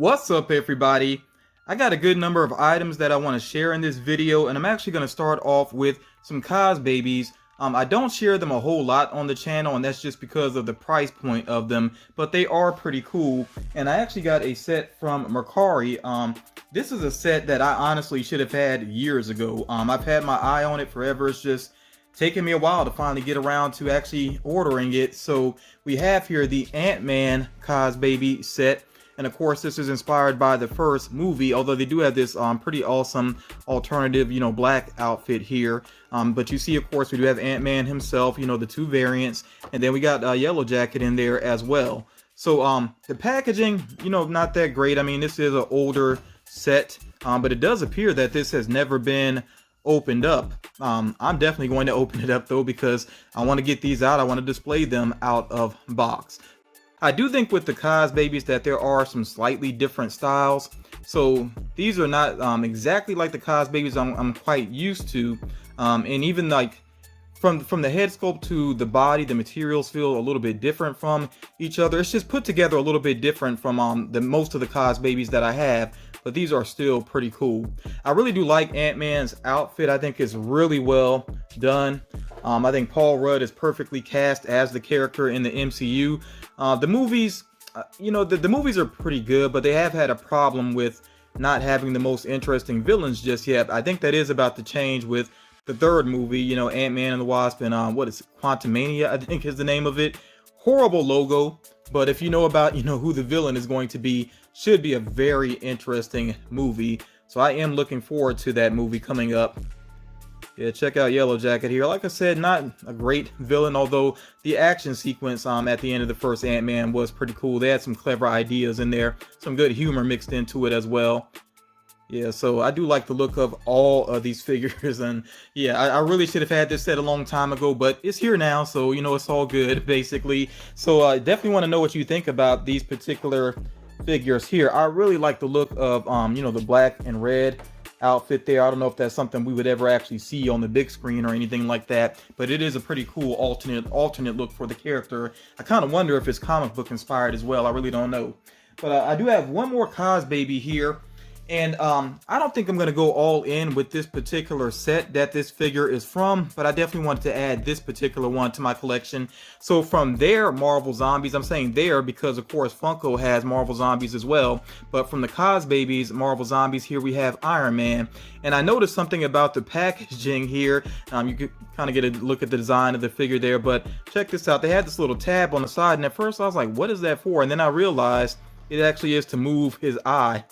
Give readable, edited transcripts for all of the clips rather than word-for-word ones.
What's up, everybody? I got a good number of items that I want to share in this video, and I'm actually going to start off with some Cosbabies. I don't share them a whole lot on the channel, and that's just because of the price point of them, but they are pretty cool. And I actually got a set from Mercari. This is a set that I honestly should have had years ago. I've had my eye on it forever. It's just taken me a while to finally get around to actually ordering it. So we have here the Ant-Man Cosbaby set. And of course, this is inspired by the first movie, although they do have this pretty awesome alternative, black outfit here. But you see, of course, we do have Ant-Man himself, the two variants. And then we got Yellow Jacket in there as well. So the packaging, not that great. I mean, this is an older set, but it does appear that this has never been opened up. I'm definitely going to open it up, though, because I want to get these out. I want to display them out of box. I do think with the Cosbabies that there are some slightly different styles. So these are not exactly like the Cosbabies I'm quite used to. And even like from the head sculpt to the body, the materials feel a little bit different from each other. It's just put together a little bit different from the most of the Cosbabies that I have. But these are still pretty cool. I really do like Ant-Man's outfit. I think it's really well done. I think Paul Rudd is perfectly cast as the character in the MCU. The movies, the movies are pretty good, but they have had a problem with not having the most interesting villains just yet. I think that is about to change with the third movie, Ant-Man and the Wasp, and what is it, Quantumania, I think is the name of it. Horrible logo, but if you know about, who the villain is going to be, should be a very interesting movie. So I am looking forward to that movie coming up. Yeah, check out Yellow Jacket here. Like I said, not a great villain, although the action sequence at the end of the first Ant-Man was pretty cool. They had some clever ideas in there, some good humor mixed into it as well. Yeah, so I do like the look of all of these figures, and yeah, I really should have had this set a long time ago, but it's here now, so it's all good, basically. So I definitely want to know what you think about these particular figures here. I really like the look of the black and red outfit there. I don't know if that's something we would ever actually see on the big screen or anything like that, but it is a pretty cool alternate look for the character. I kind of wonder if it's comic book inspired as well. I really don't know. But I do have one more Cosbaby here. And I don't think I'm going to go all in with this particular set that this figure is from, but I definitely wanted to add this particular one to my collection. So from their Marvel Zombies, I'm saying there because, of course, Funko has Marvel Zombies as well. But from the Cosbabies Marvel Zombies, here we have Iron Man. And I noticed something about the packaging here. You could kind of get a look at the design of the figure there. But check this out. They had this little tab on the side. And at first I was like, what is that for? And then I realized it actually is to move his eye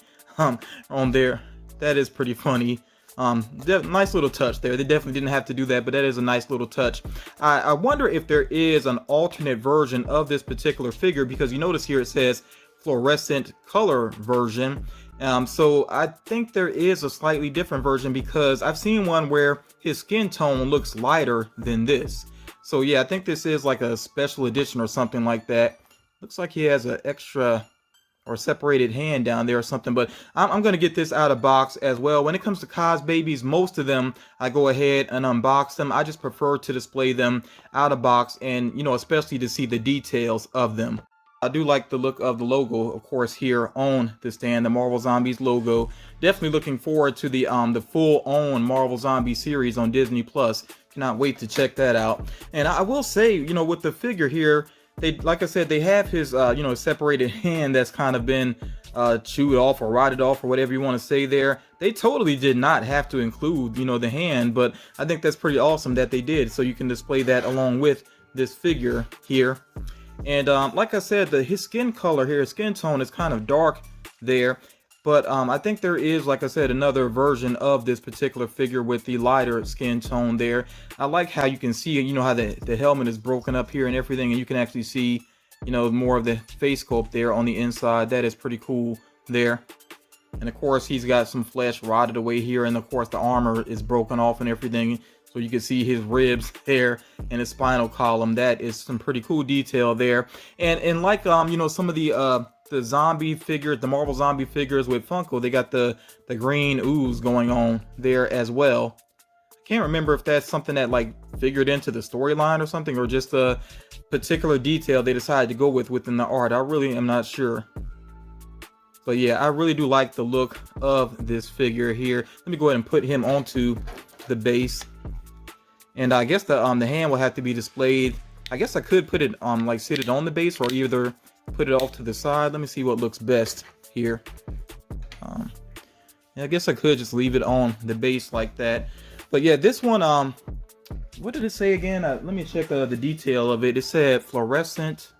on there. That is pretty funny. Nice little touch there. They definitely didn't have to do that, but that is a nice little touch. I wonder if there is an alternate version of this particular figure, because you notice here it says fluorescent color version. So I think there is a slightly different version, because I've seen one where his skin tone looks lighter than this. So yeah, I think this is like a special edition or something like that. Looks like he has an extra or separated hand down there or something, but I'm going to get this out of box as well. When it comes to Cosbabies, most of them I go ahead and unbox them. I just prefer to display them out of box, and especially to see the details of them. I do like the look of the logo, of course, here on the stand, the Marvel Zombies logo. Definitely looking forward to the full-on Marvel Zombie series on Disney Plus. Cannot wait to check that out. And I will say, with the figure here, like I said, they have his separated hand that's kind of been chewed off or rotted off or whatever you want to say there. They totally did not have to include the hand, but I think that's pretty awesome that they did, so you can display that along with this figure here. And like I said, his skin color here, his skin tone is kind of dark there. But I think there is, like I said, another version of this particular figure with the lighter skin tone there. I like how you can see, how the helmet is broken up here and everything, and you can actually see, more of the face sculpt there on the inside. That is pretty cool there. And of course, he's got some flesh rotted away here, and of course, the armor is broken off and everything. So you can see his ribs there and his spinal column. That is some pretty cool detail there. And like some of the zombie figures, the Marvel zombie figures with Funko, they got the green ooze going on there as well. I can't remember if that's something that like figured into the storyline or something, or just a particular detail they decided to go with within the art. I really am not sure. But yeah, I really do like the look of this figure here. Let me go ahead and put him onto the base. And I guess the hand will have to be displayed. I guess I could put it like sit it on the base, or either put it off to the side. Let me see what looks best here. Yeah, I guess I could just leave it on the base like that. But yeah, this one, what did it say again? Let me check the detail of it. It said fluorescent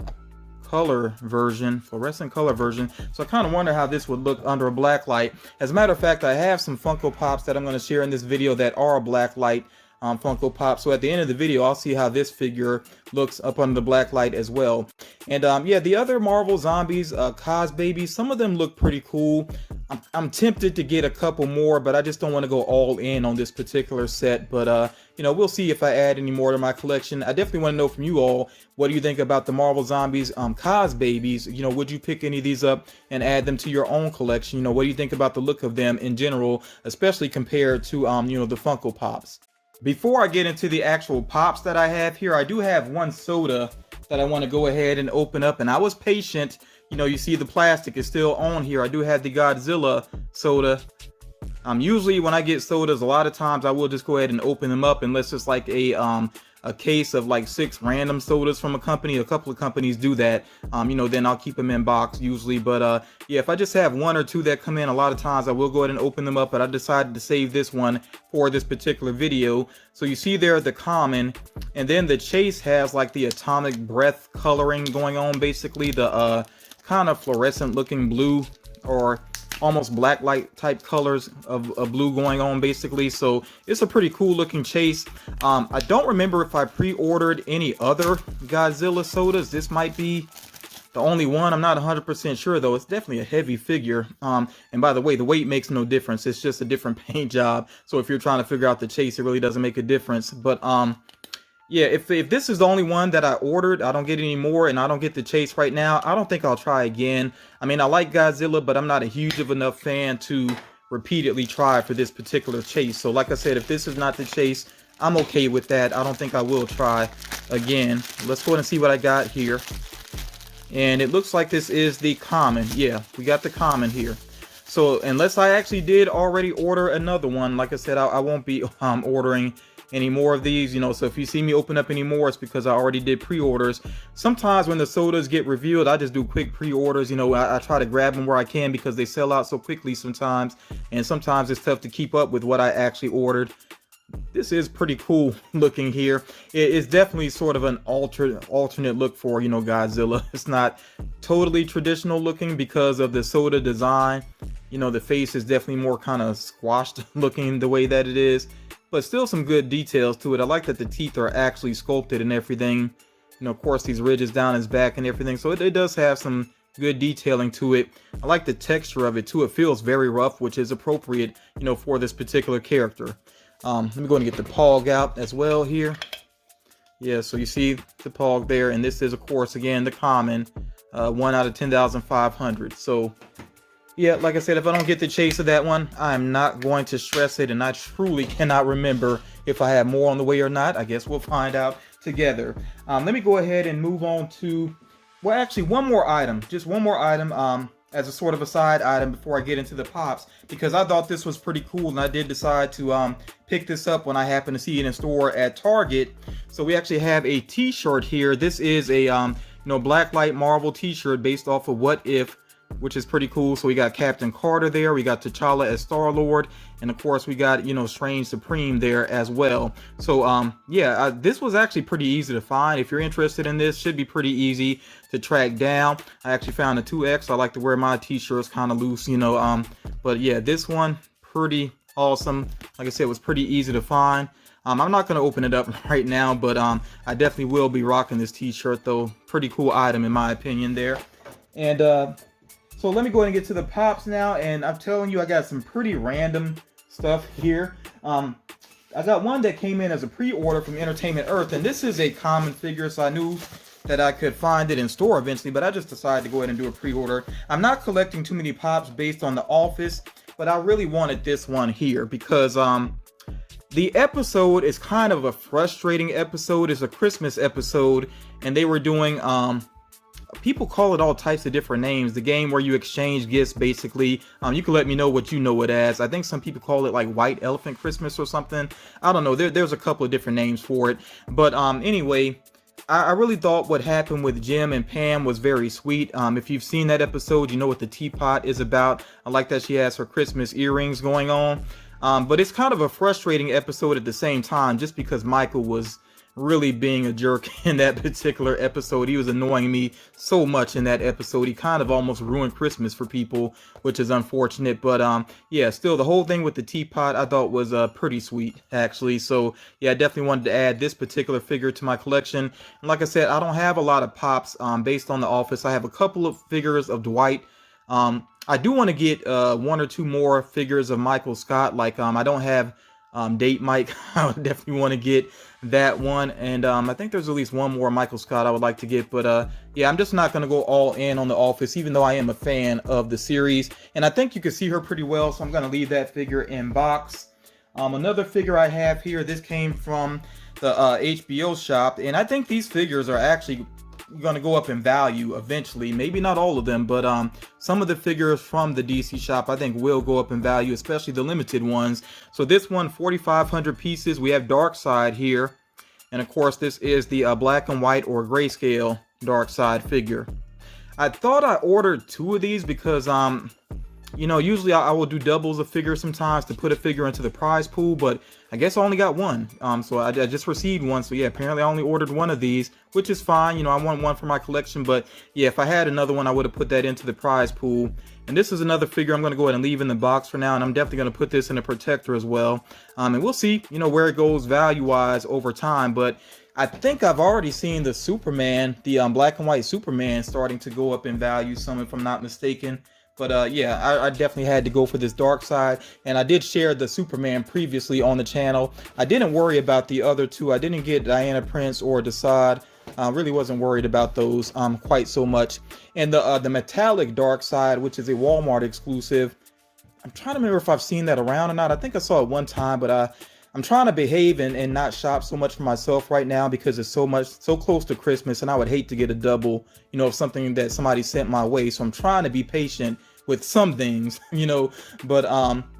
color version. So I kind of wonder how this would look under a black light. As a matter of fact, I have some Funko Pops that I'm going to share in this video that are black light Funko Pop. So at the end of the video, I'll see how this figure looks up under the black light as well. And yeah, the other Marvel Zombies, Cosbabies, some of them look pretty cool. I'm tempted to get a couple more, but I just don't want to go all in on this particular set. But you know, we'll see if I add any more to my collection. I definitely want to know from you all, what do you think about the Marvel Zombies Cosbabies? You know, would you pick any of these up and add them to your own collection? You know, what do you think about the look of them in general, especially compared to you know, the Funko Pops? Before I get into the actual pops that I have here, I do have one soda that I want to go ahead and open up, and I was patient. You know, you see the plastic is still on here. I do have the Godzilla soda. Usually when I get sodas, a lot of times I will just go ahead and open them up, unless it's like a case of like 6 random sodas from a company. A couple of companies do that. You know, then I'll keep them in box usually. But yeah, if I just have 1 or 2 that come in, a lot of times I will go ahead and open them up. But I decided to save this one for this particular video. So you see there the common, and then the chase has like the atomic breath coloring going on. Basically the kind of fluorescent looking blue, or almost black light type colors of blue going on basically. So it's a pretty cool looking chase. I don't remember if I pre-ordered any other Godzilla sodas. This might be the only one. I'm not 100% sure though. It's definitely a heavy figure. And by the way, the weight makes no difference. It's just a different paint job. So if you're trying to figure out the chase, it really doesn't make a difference. But yeah, if this is the only one that I ordered, I don't get any more, and I don't get the chase right now, I don't think I'll try again. I mean, I like Godzilla, but I'm not a huge of enough fan to repeatedly try for this particular chase. So like I said, if this is not the chase, I'm okay with that. I don't think I will try again. Let's go ahead and see what I got here. And it looks like this is the common. Yeah, we got the common here. So unless I actually did already order another one, like I said, I won't be ordering any more of these, you know. So if you see me open up any more, it's because I already did pre-orders. Sometimes when the sodas get revealed, I just do quick pre-orders. You know, I try to grab them where I can because they sell out so quickly sometimes, and sometimes it's tough to keep up with what I actually ordered. This is pretty cool looking here. It is definitely sort of an alternate look for, you know, Godzilla. It's not totally traditional looking because of the soda design. You know, the face is definitely more kind of squashed looking the way that it is, but still some good details to it. I like that the teeth are actually sculpted and everything. You know, of course, these ridges down his back and everything. So it does have some good detailing to it. I like the texture of it too. It feels very rough, which is appropriate, you know, for this particular character. Let me go and get the Pog out as well here. Yeah, so you see the Pog there, and this is, of course, again, the common, 1 out of 10,500. So yeah, like I said, if I don't get the chase of that one, I'm not going to stress it, and I truly cannot remember if I have more on the way or not. I guess we'll find out together. Let me go ahead and move on to, well, actually one more item, just one more item, as a sort of a side item before I get into the pops, because I thought this was pretty cool, and I did decide to pick this up when I happened to see it in store at Target. So we actually have a t-shirt here. This is a you know, Blacklight Marvel t-shirt based off of What If, which is pretty cool. So we got Captain Carter there, we got T'Challa as Star-Lord, and of course we got, you know, Strange Supreme there as well. So yeah, this was actually pretty easy to find. If you're interested in this, should be pretty easy to track down. I actually found a 2X. I like to wear my t-shirts kind of loose, you know. But yeah, this one pretty awesome. Like I said, it was pretty easy to find. I'm not going to open it up right now, but I definitely will be rocking this t-shirt though. Pretty cool item in my opinion there. And so let me go ahead and get to the pops now, and I'm telling you, I got some pretty random stuff here. I got one that came in as a pre-order from Entertainment Earth, and this is a common figure, so I knew that I could find it in store eventually, but I just decided to go ahead and do a pre-order. I'm not collecting too many pops based on The Office, but I really wanted this one here because the episode is kind of a frustrating episode. It's a Christmas episode, and they were doing People call it all types of different names. The game where you exchange gifts, basically. You can let me know what you know it as. I think some people call it like White Elephant Christmas or something. I don't know. There's a couple of different names for it. But anyway, I really thought what happened with Jim and Pam was very sweet. If you've seen that episode, you know what the teapot is about. I like that she has her Christmas earrings going on. But it's kind of a frustrating episode at the same time, just because Michael was really being a jerk in that particular episode. He was annoying me so much in that episode. He kind of almost ruined Christmas for people, which is unfortunate. But yeah, still, the whole thing with the teapot I thought was pretty sweet, actually. So yeah, I definitely wanted to add this particular figure to my collection. And like I said, I don't have a lot of pops based on The Office. I have a couple of figures of Dwight. I do want to get one or two more figures of Michael Scott. Like I don't have Date Mike. I would definitely want to get that one, and I think there's at least one more Michael Scott I would like to get. But yeah, I'm just not going to go all in on The Office, even though I am a fan of the series, and I think you can see her pretty well, so I'm going to leave that figure in box. Another figure I have here, this came from the HBO shop, and I think these figures are actually going to go up in value eventually. Maybe not all of them, but some of the figures from the DC shop I think will go up in value, especially the limited ones. So this one, 4,500 pieces. We have Darkseid here, and of course this is the black and white or grayscale Darkseid figure. I thought I ordered two of these because you know, usually I will do doubles of figures sometimes to put a figure into the prize pool, but I guess I only got one. So I just received one. So yeah, apparently I only ordered one of these, which is fine. You know, I want one for my collection, but yeah, if I had another one, I would have put that into the prize pool. And this is another figure I'm going to go ahead and leave in the box for now, and I'm definitely going to put this in a protector as well. And we'll see, you know, where it goes value-wise over time, but I think I've already seen the Superman, the black and white Superman, starting to go up in value some, if I'm not mistaken. But yeah, I definitely had to go for this Darkseid, and I did share the Superman previously on the channel. I didn't worry about the other two. I didn't get Diana Prince or Desaad. Really wasn't worried about those quite so much. And the metallic Darkseid, which is a Walmart exclusive, I'm trying to remember if I've seen that around or not. I think I saw it one time, but I'm trying to behave and not shop so much for myself right now because it's so close to Christmas, and I would hate to get a double, you know, of something that somebody sent my way. So I'm trying to be patient with some things, you know. But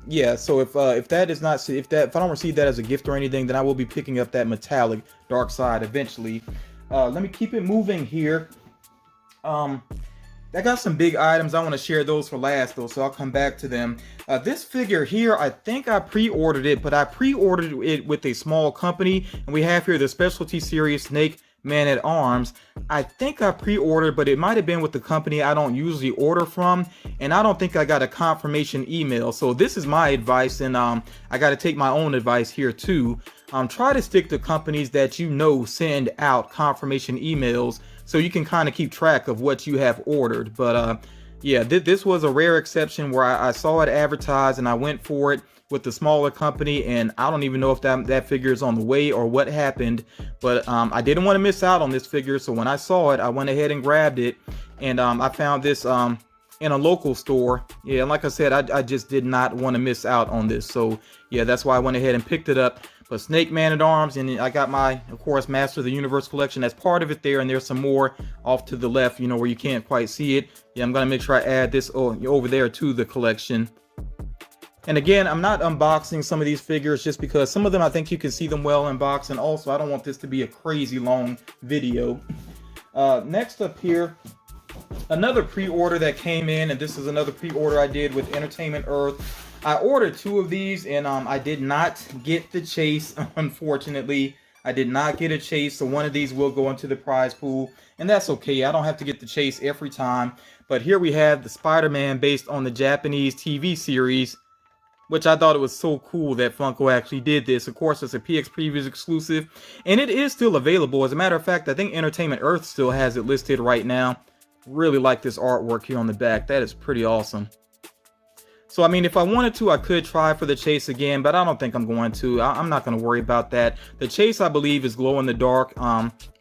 yeah, so if I don't receive that as a gift or anything, then I will be picking up that metallic Darkseid eventually. Let me keep it moving here. I got some big items. I want to share those for last though, so I'll come back to them. This figure here, I think I pre-ordered it, but I pre-ordered it with a small company, and we have here the Specialty Series Snake Man-at-Arms. I think I pre-ordered, but it might have been with the company I don't usually order from, and I don't think I got a confirmation email. So this is my advice, and I got to take my own advice here too. Try to stick to companies that you know send out confirmation emails, so you can kind of keep track of what you have ordered. But yeah, this was a rare exception where I saw it advertised and I went for it with the smaller company, and I don't even know if that figure is on the way or what happened, but I didn't want to miss out on this figure. So when I saw it, I went ahead and grabbed it, and I found this in a local store. Yeah, like I said, I just did not want to miss out on this. So yeah, that's why I went ahead and picked it up. But Snake Man-at-Arms, and I got my, of course, Master of the Universe collection as part of it there, and there's some more off to the left, you know, where you can't quite see it. Yeah, I'm gonna make sure I add this over there to the collection. And again, I'm not unboxing some of these figures just because some of them I think you can see them well unboxed, and also I don't want this to be a crazy long video. Next up here, another pre-order that came in, and this is another pre-order I did with Entertainment Earth. I ordered two of these, and I did not get the chase, unfortunately. I did not get a chase, so one of these will go into the prize pool, and that's okay. I don't have to get the chase every time. But here we have the Spider-Man based on the Japanese TV series, which I thought it was so cool that Funko actually did this. Of course, it's a PX Previews exclusive, and it is still available. As a matter of fact, I think Entertainment Earth still has it listed right now. Really like this artwork here on the back. That is pretty awesome. So, I mean, if I wanted to, I could try for the chase again, but I don't think I'm going to. I'm not going to worry about that. The chase, I believe, is glow in the dark,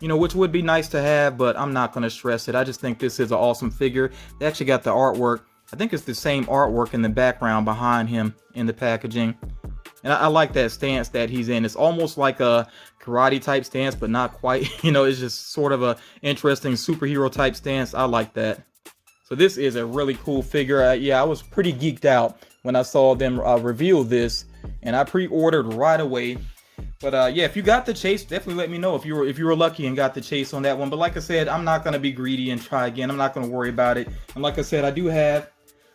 you know, which would be nice to have, but I'm not going to stress it. I just think this is an awesome figure. They actually got the artwork. I think it's the same artwork in the background behind him in the packaging. And I like that stance that he's in. It's almost like a karate type stance, but not quite. You know, it's just sort of a interesting superhero type stance. I like that. So this is a really cool figure. Yeah, I was pretty geeked out when I saw them reveal this, and I pre-ordered right away. But yeah, if you got the chase, definitely let me know if you were lucky and got the chase on that one. But like I said, I'm not gonna be greedy and try again. I'm not gonna worry about it. And like I said, I do have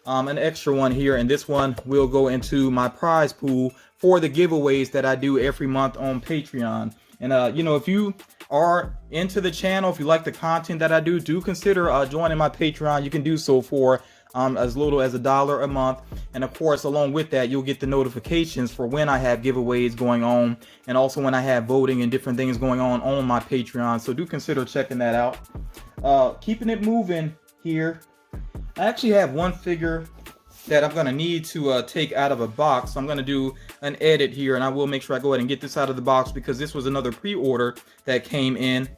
an extra one here, and this one will go into my prize pool for the giveaways that I do every month on Patreon. And you know, if you are into the channel, if you like the content that I do, consider joining my Patreon. You can do so for as little as $1 a month, and of course along with that you'll get the notifications for when I have giveaways going on, and also when I have voting and different things going on my Patreon. So do consider checking that out. Keeping it moving here, I actually have one figure that I'm gonna need to take out of a box. So I'm gonna do an edit here, and I will make sure I go ahead and get this out of the box because this was another pre-order that came in.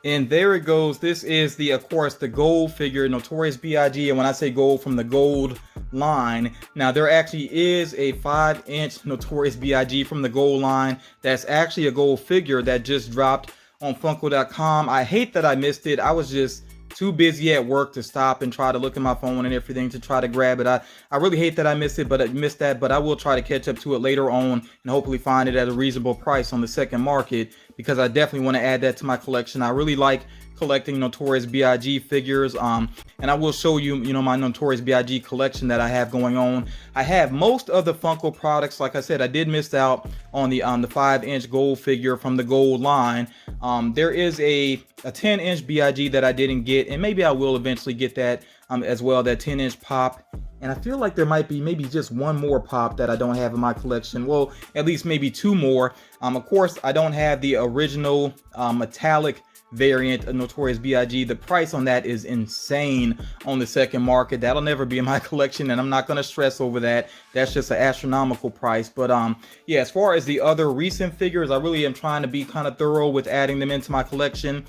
And there it goes. This is the, of course, the gold figure, Notorious B.I.G. And when I say gold, from the gold line. Now, there actually is a 5-inch Notorious B.I.G. from the gold line. That's actually a gold figure that just dropped on Funko.com. I hate that I missed it. I was just too busy at work to stop and try to look at my phone and everything to try to grab it. I really hate that I missed it, but I missed that. But I will try to catch up to it later on and hopefully find it at a reasonable price on the second market, because I definitely want to add that to my collection. I really like collecting Notorious B.I.G. figures, and I will show you, my Notorious B.I.G. collection that I have going on. I have most of the Funko products. Like I said, I did miss out on the 5-inch gold figure from the gold line. There is a 10-inch B.I.G. that I didn't get, and maybe I will eventually get that as well, that 10-inch pop. And I feel like there might be maybe just one more pop that I don't have in my collection. Well, at least maybe two more. Of course, I don't have the original metallic variant of Notorious B.I.G. The price on that is insane on the second market. That'll never be in my collection, and I'm not going to stress over that. That's just an astronomical price. But yeah, as far as the other recent figures, I really am trying to be kind of thorough with adding them into my collection.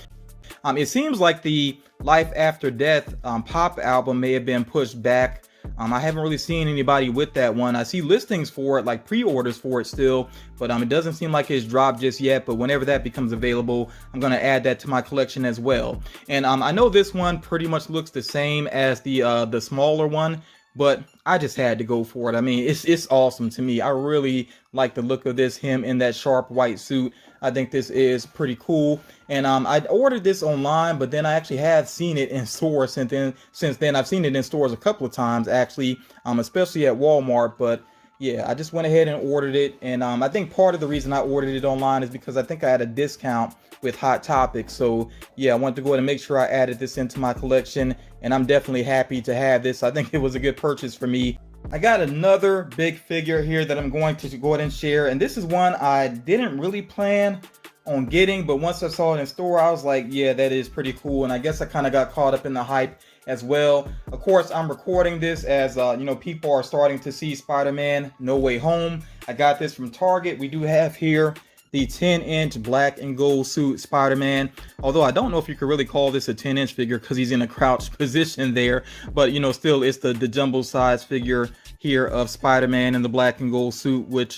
It seems like the Life After Death pop album may have been pushed back. I haven't really seen anybody with that one. I see listings for it, like pre-orders for it still, but it doesn't seem like it's dropped just yet. But whenever that becomes available, I'm going to add that to my collection as well. And I know this one pretty much looks the same as the smaller one, but I just had to go for it. I mean, it's awesome to me. I really like the look of this, him in that sharp white suit. I think this is pretty cool. And I ordered this online, but then I actually have seen it in stores since then. I've seen it in stores a couple of times, actually, especially at Walmart. But yeah, I just went ahead and ordered it. And I think part of the reason I ordered it online is because I think I had a discount with Hot Topics. So yeah, I wanted to go ahead and make sure I added this into my collection, and I'm definitely happy to have this. I think it was a good purchase for me. I got another big figure here that I'm going to go ahead and share, and this is one I didn't really plan on getting, but once I saw it in store, I was like, yeah, that is pretty cool. And I guess I kind of got caught up in the hype as well. Of course, I'm recording this as people are starting to see Spider-Man No Way Home. I got this from Target. We do have here the 10-inch black and gold suit Spider-Man. Although I don't know if you could really call this a 10-inch figure because he's in a crouched position there. But still, it's the jumbo size figure here of Spider-Man in the black and gold suit, which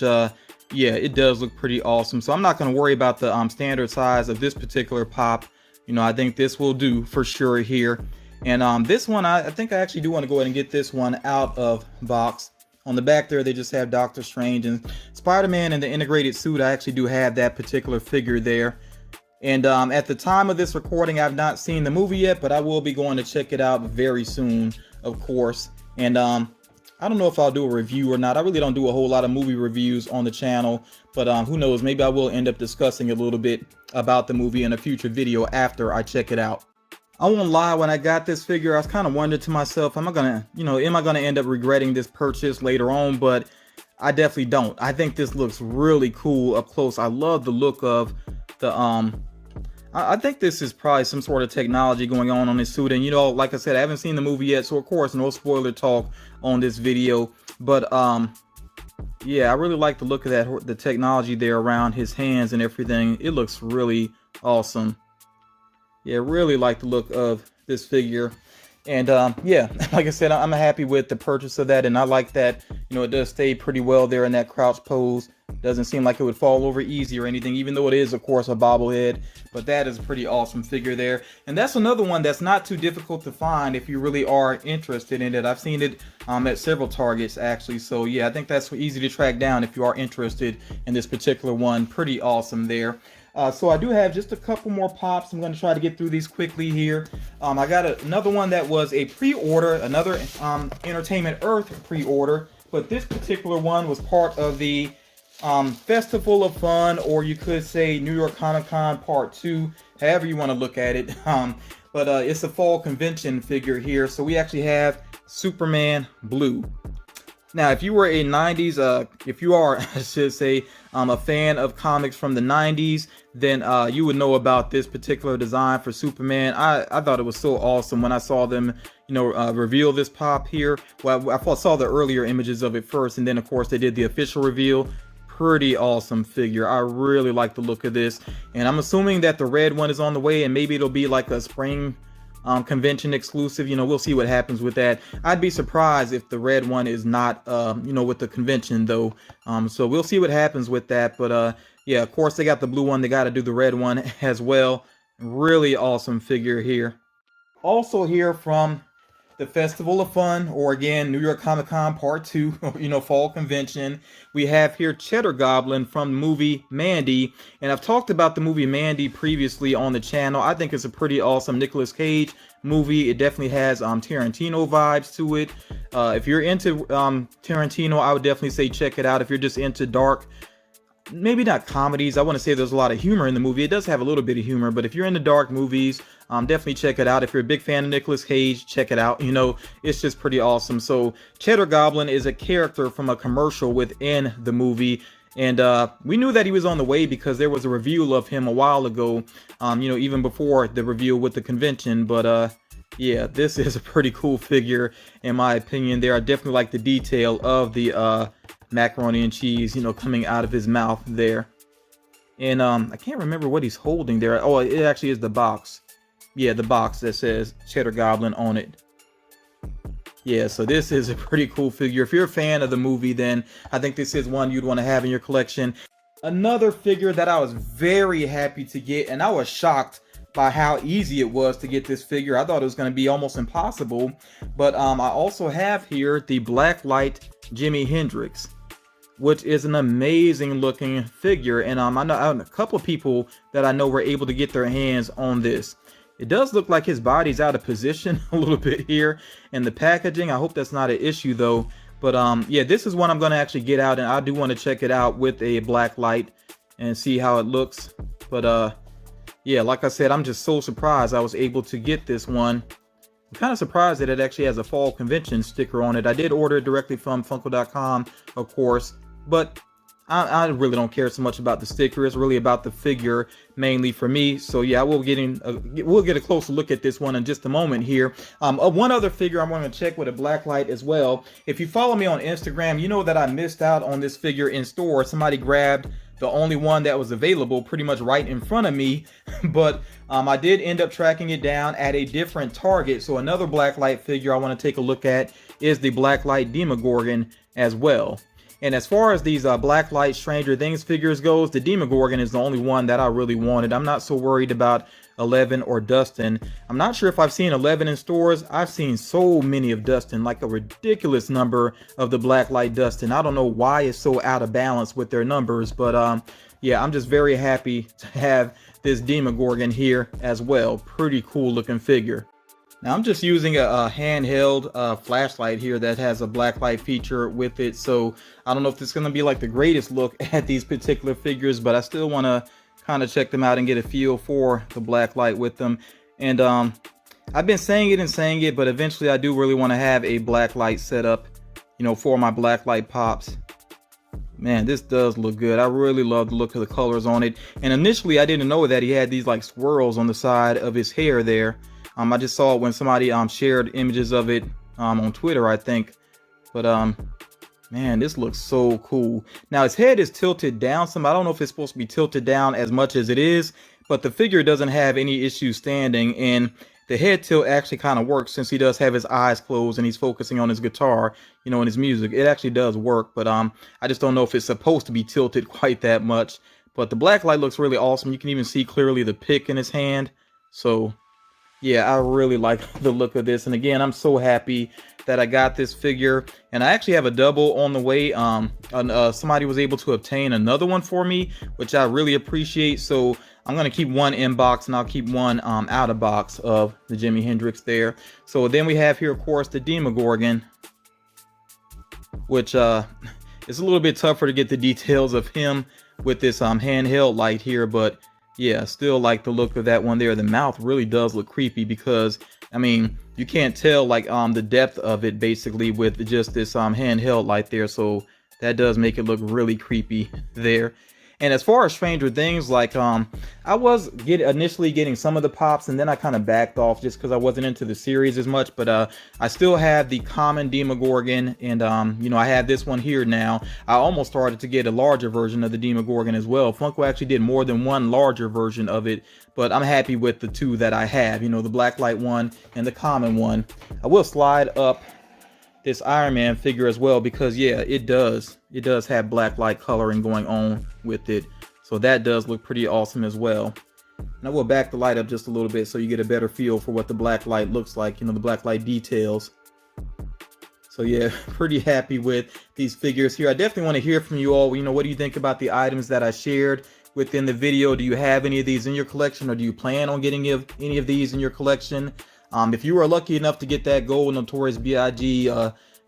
yeah, it does look pretty awesome. So I'm not going to worry about the standard size of this particular pop. I think this will do for sure here. And this one, I think I actually do want to go ahead and get this one out of box. On the back there, they just have Doctor Strange and Spider-Man in the integrated suit. I actually do have that particular figure there. And at the time of this recording, I've not seen the movie yet, but I will be going to check it out very soon, of course. And I don't know if I'll do a review or not. I really don't do a whole lot of movie reviews on the channel, but who knows? Maybe I will end up discussing a little bit about the movie in a future video after I check it out. I won't lie, when I got this figure, I was kind of wondering to myself, am I gonna end up regretting this purchase later on? But I definitely don't. I think this looks really cool up close. I love the look of the I think this is probably some sort of technology going on this suit. And like I said, I haven't seen the movie yet, so of course no spoiler talk on this video. But yeah, I really like the look of that, the technology there around his hands and everything. It looks really awesome. Yeah, really like the look of this figure. And yeah, like I said, I'm happy with the purchase of that, and I like that, you know, it does stay pretty well there in that crouch pose. Doesn't seem like it would fall over easy or anything, even though it is, of course, a bobblehead. But that is a pretty awesome figure there. And that's another one that's not too difficult to find if you really are interested in it. I've seen it at several Targets, actually. So yeah, I think that's easy to track down if you are interested in this particular one. Pretty awesome there. So I do have just a couple more pops. I'm going to try to get through these quickly here. I got another one that was a pre-order, another Entertainment Earth pre-order, but this particular one was part of the Festival of Fun, or you could say New York Comic Con Part 2, however you want to look at it. But it's a fall convention figure here. So we actually have Superman Blue. Now, if you were a 90s, if you are, I should say, a fan of comics from the 90s, then you would know about this particular design for Superman. I thought it was so awesome when I saw them, you know, reveal this pop here. Well, I saw the earlier images of it first, and then, of course, they did the official reveal. Pretty awesome figure. I really like the look of this. And I'm assuming that the red one is on the way, and maybe it'll be like a spring convention exclusive. You know, we'll see what happens with that. I'd be surprised if the red one is not you know, with the convention though. So we'll see what happens with that. But yeah, of course they got the blue one, they got to do the red one as well. Really awesome figure here. Also here from the Festival of Fun, or again, New York Comic Con Part 2, you know, fall convention. We have here Cheddar Goblin from the movie Mandy. And I've talked about the movie Mandy previously on the channel. I think it's a pretty awesome Nicolas Cage movie. It definitely has Tarantino vibes to it. If you're into Tarantino, I would definitely say check it out. If you're just into dark, maybe not comedies, I want to say there's a lot of humor in the movie. It does have a little bit of humor, but if you're into dark movies, definitely check it out. If you're a big fan of Nicolas Cage, check it out. You know, it's just pretty awesome. So Cheddar Goblin is a character from a commercial within the movie. And we knew that he was on the way because there was a reveal of him a while ago, you know, even before the reveal with the convention. But yeah, this is a pretty cool figure in my opinion there. I definitely like the detail of the macaroni and cheese, you know, coming out of his mouth there. And I can't remember what he's holding there. Oh, it actually is the box. Yeah, the box that says Cheddar Goblin on it. Yeah, so this is a pretty cool figure. If you're a fan of the movie, then I think this is one you'd want to have in your collection. Another figure that I was very happy to get, and I was shocked by how easy it was to get this figure. I thought it was going to be almost impossible. But I also have here the Blacklight Jimi Hendrix, which is an amazing looking figure. And I know a couple of people that I know were able to get their hands on this. It does look like his body's out of position a little bit here in the packaging. I hope that's not an issue though. But yeah, this is one I'm going to actually get out, and I do want to check it out with a black light and see how it looks. But yeah, like I said, I'm just so surprised I was able to get this one. I'm kind of surprised that it actually has a fall convention sticker on it. I did order it directly from Funko.com, of course, but I really don't care so much about the sticker. It's really about the figure mainly for me. So yeah, we'll get a closer look at this one in just a moment here. One other figure I'm going to check with a black light as well. If you follow me on Instagram, you know that I missed out on this figure in store. Somebody grabbed the only one that was available pretty much right in front of me. But I did end up tracking it down at a different Target. So another black light figure I want to take a look at is the Blacklight Demogorgon as well. And as far as these Blacklight Stranger Things figures goes, the Demogorgon is the only one that I really wanted. I'm not so worried about 11 or Dustin. I'm not sure if I've seen 11 in stores. I've seen so many of Dustin, like a ridiculous number of the Blacklight Dustin. I don't know why it's so out of balance with their numbers, but yeah, I'm just very happy to have this Demogorgon here as well. Pretty cool looking figure. Now I'm just using a handheld flashlight here that has a blacklight feature with it, so I don't know if it's going to be like the greatest look at these particular figures, but I still want to kind of check them out and get a feel for the blacklight with them. And I've been saying it, but eventually I do really want to have a blacklight set up, you know, for my blacklight pops. Man, this does look good. I really love the look of the colors on it. And initially I didn't know that he had these like swirls on the side of his hair there. I just saw it when somebody shared images of it on Twitter, I think. But man, this looks so cool. Now his head is tilted down some. I don't know if it's supposed to be tilted down as much as it is, but the figure doesn't have any issues standing, and the head tilt actually kind of works since he does have his eyes closed and he's focusing on his guitar, you know, and his music. It actually does work, but I just don't know if it's supposed to be tilted quite that much. But the black light looks really awesome. You can even see clearly the pick in his hand. So yeah, I really like the look of this. And again, I'm so happy that I got this figure. And I actually have a double on the way. Somebody was able to obtain another one for me, which I really appreciate. So I'm going to keep one in box and I'll keep one out of box of the Jimi Hendrix there. So then we have here, of course, the Demogorgon, which it's a little bit tougher to get the details of him with this handheld light here, but yeah, still like the look of that one there. The mouth really does look creepy because, I mean, you can't tell like the depth of it basically with just this handheld light there, so that does make it look really creepy there. And as far as Stranger Things, like I was initially getting some of the pops, and then I kind of backed off just because I wasn't into the series as much. But I still have the common Demogorgon, and you know, I have this one here now. I almost started to get a larger version of the Demogorgon as well. Funko actually did more than one larger version of it, but I'm happy with the two that I have. You know, the black light one and the common one. I will slide up this Iron Man figure as well because yeah, it does have black light coloring going on with it, so that does look pretty awesome as well. And I will back the light up just a little bit so you get a better feel for what the black light looks like, you know, the black light details. So yeah, pretty happy with these figures here. I definitely want to hear from you all. You know, what do you think about the items that I shared within the video? Do you have any of these in your collection, or do you plan on getting any of these in your collection? If you were lucky enough to get that gold Notorious B.I.G.,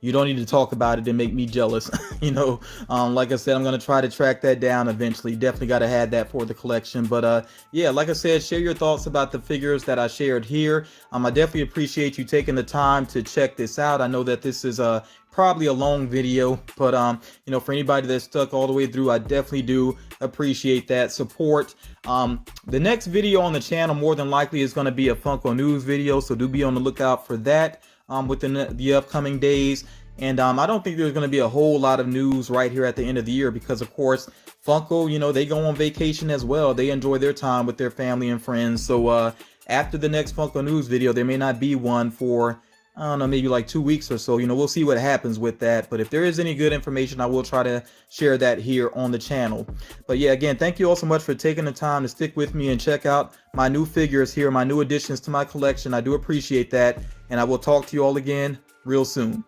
you don't need to talk about it and make me jealous. You know, like I said, I'm going to try to track that down eventually. Definitely got to have that for the collection. But yeah, like I said, share your thoughts about the figures that I shared here. I definitely appreciate you taking the time to check this out. I know that this is probably a long video, but you know, for anybody that's stuck all the way through, I definitely do appreciate that support. The next video on the channel more than likely is going to be a Funko news video, so do be on the lookout for that within the upcoming days. And I don't think there's going to be a whole lot of news right here at the end of the year because, of course, Funko, you know, they go on vacation as well. They enjoy their time with their family and friends. So after the next Funko news video, there may not be one for, I don't know, maybe like 2 weeks or so. You know, we'll see what happens with that. But if there is any good information, I will try to share that here on the channel. But yeah, again, thank you all so much for taking the time to stick with me and check out my new figures here, my new additions to my collection. I do appreciate that. And I will talk to you all again real soon.